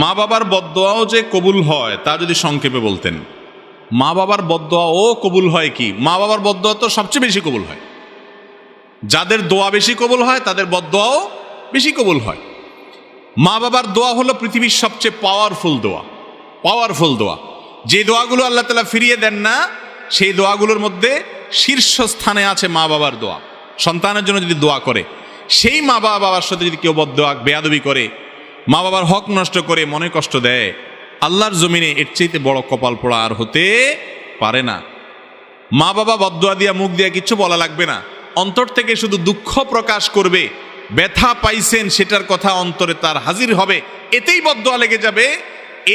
মা বাবার বদদোয়াও যে কবুল হয় তা যদি সংক্ষেপে বলতেন। মা বাবার বদদোয়াও কবুল হয় কি? মা বাবার বদদোয়া তো সবচেয়ে বেশি কবুল হয়। যাদের দোয়া বেশি কবুল হয় তাদের বদদোয়াও বেশি কবুল হয়। মা বাবার দোয়া হলো পৃথিবীর সবচেয়ে পাওয়ারফুল দোয়া। যে দোয়াগুলো আল্লাহ তাআলা ফিরিয়ে দেন না, সেই দোয়াগুলোর মধ্যে শীর্ষস্থানে আছে মা বাবার দোয়া। সন্তানের জন্য যদি দোয়া করে, সেই মা বাবার সাথে যদি কেউ বদদোয়া বেয়াদবি করে, মা বাবার হক নষ্ট করে, মনে কষ্ট দেয়, আল্লাহর জমিনে এর চাইতে বড় কপাল পোড়া আর হতে পারে না। মা বাবা বদদোয়া দিয়া মুখ দিয়া কিচ্ছু বলা লাগবে না, অন্তর থেকে শুধু দুঃখ প্রকাশ করবে, ব্যথা পাইছেন সেটার কথা অন্তরে তার হাজির হবে, এতেই বদদোয়া লেগে যাবে।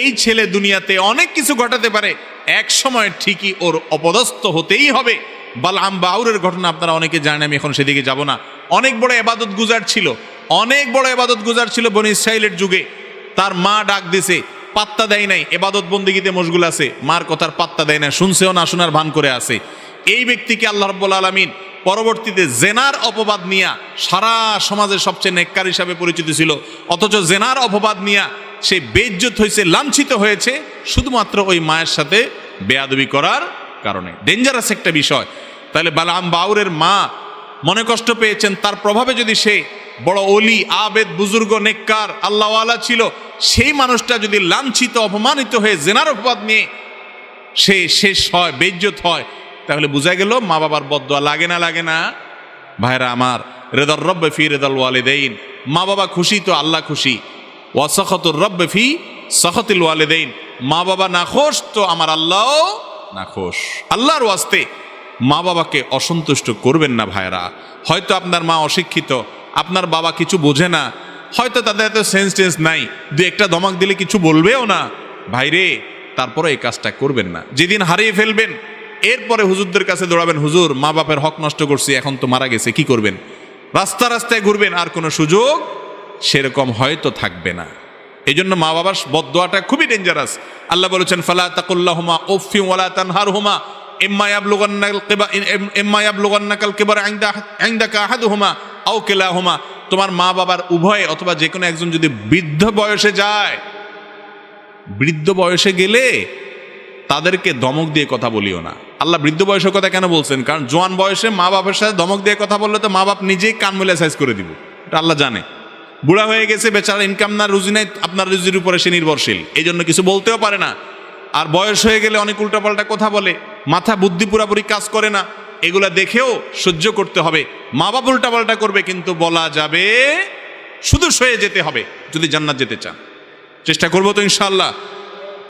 এই ছেলে দুনিয়াতে অনেক কিছু ঘটাতে পারে, এক সময় ঠিকই ওর অপদস্থ হতেই হবে। বালআম বাউরের ঘটনা আপনারা অনেকে জানেন, আমি এখন সেদিকে যাব না। অনেক বড় ইবাদত গুজার ছিল বনি ইসরাইলের যুগে। তার মা ডাক দিছে, পাত্তা দেয় নাই, ইবাদত বন্দেগীতে মশগুল আছে, মার কথার পাত্তা দেয় না, শুনছেও না শোনার ভান করে আছে। এই ব্যক্তিকে আল্লাহ রাব্বুল আলামিন পরবর্তীতে জেনার অপবাদ নিয়া, সারা সমাজের সবচেয়ে নেককার হিসাবে পরিচিত ছিল, অথচ জেনার অপবাদ নিয়া সে বেইজ্জত হয়েছে, লাঞ্ছিত হয়েছে, শুধুমাত্র ওই মায়ের সাথে বেয়াদবি করার কারণে। ডেঞ্জারাস একটা বিষয়। তাহলে বালআম বাউরের মা মনে কষ্ট পেয়েছেন, তার প্রভাবে যদি সে বড় ওলি, আবেদ, বুজুর্গ, নেককার, আল্লাহওয়ালা ছিল, সেই মানুষটা যদি লাঞ্ছিত, অপমানিত হয়ে জেনার অপবাদ নিয়ে সে শেষ হয়, বেইজ্জত হয়, তাহলে বোঝা গেল মা বাবার বদদোয়া লাগে না? ভাইরা আমার, রেদার রব্বে ফি রেদাল ওয়ালিদাইন, মা বাবা খুশি তো আল্লাহ খুশি। ওয়া সাখাতুর রব্বে ফি সাখাতিল ওয়ালিদাইন, মা বাবা নাখোশ তো আমার আল্লাহ নাখোশ। আল্লাহর ওয়াস্তে মা বাবাকে অসন্তুষ্ট করবেন না ভাইরা। হয়তো আপনার মা অশিক্ষিত, আপনার বাবা কিছু বোঝে না, হয়তো তাদের এত সেন্স নাই, দু একটা ধমক দিলে কিছু বলবেও না, ভাইরে তারপরে এই কাজটা করবেন না। যেদিন হারিয়ে ফেলবেন, এরপরে হুজুরদের কাছে দৌড়াবেন, হুজুর মা বাপের হক নষ্ট করছি, এখন তো মারা গেছে, কি করবেন? রাস্তায় ঘুরবেন, আর কোনো সুযোগ সেরকম হয়তো থাকবে না। এই জন্য মা বাবার বদদোয়াটা খুবই ডেঞ্জারাস। আল্লাহ বলেছেন, ফালা তাকুল্লাহুমা উফফিন ওয়ালা তানহারহুমা ইম্মা ইয়াবলুগান্নাকাল কিবারা ইনদাকা আহাদুহুমা আও কিলাহুমা। তোমার মা বাবার উভয় অথবা যে কোনো একজন যদি বৃদ্ধ বয়সে যায়, বৃদ্ধ বয়সে গেলে তাদেরকে ধমক দিয়ে কথা বলিও না। আল্লাহ বৃদ্ধ বয়সের কথা কেন বলছেন? কারণ জোয়ান বয়সে মা বাপের সাথে ধমক দিয়ে কথা বললে তো মা বাপ নিজেই কান মেলে সাইজ করে দিব, এটা আল্লাহ জানে। বুড়া হয়ে গেছে বেচারা, ইনকাম না, রুজি নাই, আপনার রুজির উপরে সে নির্ভরশীল, এই জন্য কিছু বলতেও পারে না। আর বয়স হয়ে গেলে অনেক উল্টাপাল্টা কথা বলে, মাথা বুদ্ধি পুরাপুরি কাজ করে না, এগুলা দেখেও সহ্য করতে হবে। মা বাপ উল্টাপাল্টা করবে, কিন্তু বলা যাবে, শুধু সয়ে যেতে হবে যদি জান্নাত যেতে চান। চেষ্টা করবো তো ইনশাআল্লাহ।